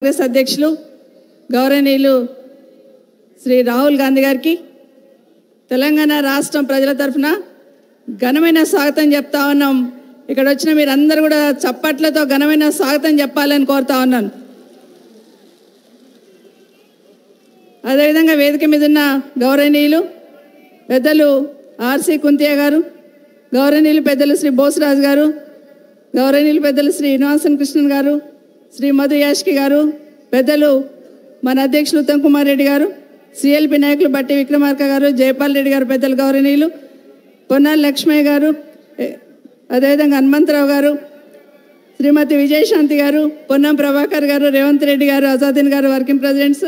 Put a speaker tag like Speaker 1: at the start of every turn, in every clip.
Speaker 1: కాంగ్రెస్ అధ్యక్షులు గౌరవనీయులు శ్రీ రాహుల్ గాంధీ గారికి తెలంగాణ రాష్ట్రం ప్రజల తరఫున ఘనమైన స్వాగతం చెప్తా ఉన్నాం. ఇక్కడ వచ్చిన మీరందరూ కూడా చప్పట్లతో ఘనమైన స్వాగతం చెప్పాలని కోరుతా ఉన్నాను. అదేవిధంగా వేదిక మీద ఉన్న గౌరవనీయులు పెద్దలు ఆర్సి కుంతియా గారు, గౌరవనీయులు పెద్దలు శ్రీ బోసరాజు గారు, గౌరవనీయులు పెద్దలు శ్రీ శ్రీనివాసన్ కృష్ణన్ గారు, శ్రీ మధు యాష్కి గారు, పెద్దలు మన అధ్యక్షులు ఉత్తమ్ కుమార్ రెడ్డి గారు, సిఎల్పి నాయకులు బట్టి విక్రమార్క గారు, జయపాల్ రెడ్డి గారు, పెద్దలు గౌరవనీయులు పొన్నాల లక్ష్మయ్య గారు, అదేవిధంగా హనుమంతరావు గారు, శ్రీమతి విజయశాంతి గారు, పొన్నం ప్రభాకర్ గారు, రేవంత్ రెడ్డి గారు, అజాదీన్ గారు వర్కింగ్ ప్రెసిడెంట్స్,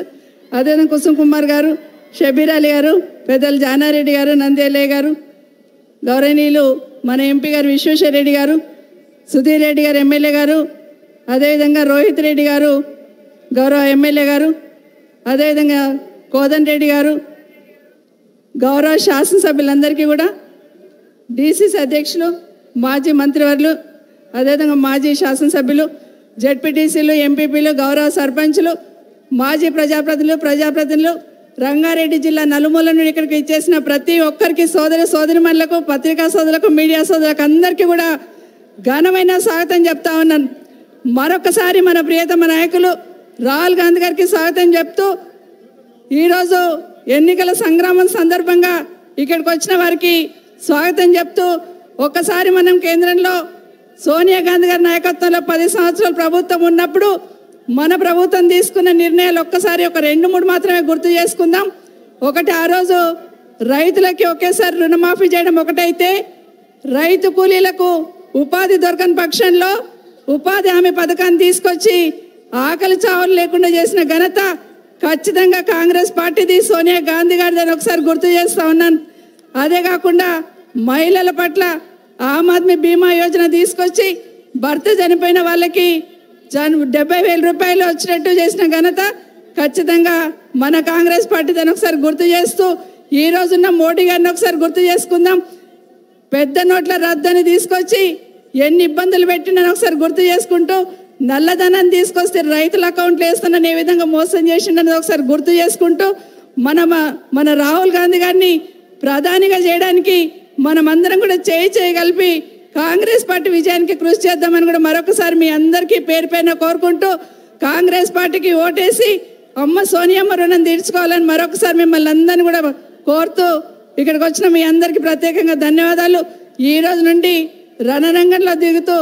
Speaker 1: అదేవిధంగా కుసుమ్ కుమార్ గారు, షబీర్ అలీ గారు, పెద్దలు జానారెడ్డి గారు, నందేలే గారు, గౌరవనీయులు మన ఎంపీ గారు విశ్వేశ్వర రెడ్డి గారు, సుధీర్ రెడ్డి గారు ఎమ్మెల్యే గారు, అదేవిధంగా రోహిత్ రెడ్డి గారు గౌరవ ఎమ్మెల్యే గారు, అదేవిధంగా కోదన్ రెడ్డి గారు, గౌరవ శాసనసభ్యులందరికీ కూడా డిసిసి అధ్యక్షులు, మాజీ మంత్రివర్యులు, అదేవిధంగా మాజీ శాసనసభ్యులు, జెడ్పీటీసీలు, ఎంపీపీలు, గౌరవ సర్పంచులు, మాజీ ప్రజాప్రతినిధులు, రంగారెడ్డి జిల్లా నలుమూల నుండి ఇక్కడికి ఇచ్చేసిన ప్రతి ఒక్కరికి, సోదరిమణులకు, పత్రికా సోదరులకు, మీడియా సోదరులకు అందరికీ కూడా ఘనమైన స్వాగతం చెప్తా ఉన్నాను. మరొకసారి మన ప్రియతమ నాయకులు రాహుల్ గాంధీ గారికి స్వాగతం చెప్తూ, ఈరోజు ఎన్నికల సంగ్రామం సందర్భంగా ఇక్కడికి వచ్చిన వారికి స్వాగతం చెప్తూ, ఒక్కసారి మనం కేంద్రంలో సోనియా గాంధీ గారి నాయకత్వంలో 10 సంవత్సరాల ప్రభుత్వం ఉన్నప్పుడు మన ప్రభుత్వం తీసుకున్న నిర్ణయాలు ఒక్కసారి ఒక 2-3 మాత్రమే గుర్తు చేసుకుందాం. ఒకటి, ఆ రోజు రైతులకి ఒకేసారి రుణమాఫీ చేయడం ఒకటైతే, రైతు కూలీలకు ఉపాధి దొరకని పక్షంలో ఉపాధి హామీ పథకాన్ని తీసుకొచ్చి ఆకలి చావులు లేకుండా చేసిన ఘనత ఖచ్చితంగా కాంగ్రెస్ పార్టీది, సోనియా గాంధీ గారిని ఒకసారి గుర్తు చేస్తూ ఉన్నాను. అదే కాకుండా మహిళల పట్ల ఆమ్ ఆద్మీ బీమా యోజన తీసుకొచ్చి భర్త చనిపోయిన వాళ్ళకి 70,000 రూపాయలు వచ్చినట్టు చేసిన ఘనత ఖచ్చితంగా మన కాంగ్రెస్ పార్టీ దాన్ని ఒకసారి గుర్తు చేస్తూ, ఈ రోజున్న మోడీ గారిని ఒకసారి గుర్తు చేసుకుందాం. పెద్ద నోట్ల రద్దని తీసుకొచ్చి ఎన్ని ఇబ్బందులు పెట్టినని ఒకసారి గుర్తు చేసుకుంటూ, నల్లధనాన్ని తీసుకొస్తే రైతుల అకౌంట్లు వేస్తున్న ఏ విధంగా మోసం చేసిండని ఒకసారి గుర్తు చేసుకుంటూ, మన రాహుల్ గాంధీ గారిని ప్రధానిగా చేయడానికి మనమందరం కూడా చేయగలిపి కాంగ్రెస్ పార్టీ విజయానికి కృషి చేద్దామని కూడా మరొకసారి మీ అందరికీ పేరు పైన కోరుకుంటూ, కాంగ్రెస్ పార్టీకి ఓటేసి అమ్మ సోనియమ్మ రుణం తీర్చుకోవాలని మరొకసారి మిమ్మల్ని అందరినీ కూడా కోరుతూ, ఇక్కడికి వచ్చిన మీ అందరికీ ప్రత్యేకంగా ధన్యవాదాలు. ఈ రోజు నుండి రణరంగంలో దిగుతూ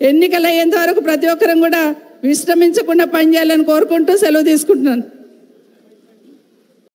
Speaker 1: ఎన్నికలు అయ్యేంత వరకు ప్రతి ఒక్కరం కూడా విశ్రమించకుండా పనిచేయాలని కోరుకుంటూ సెలవు తీసుకుంటున్నాను.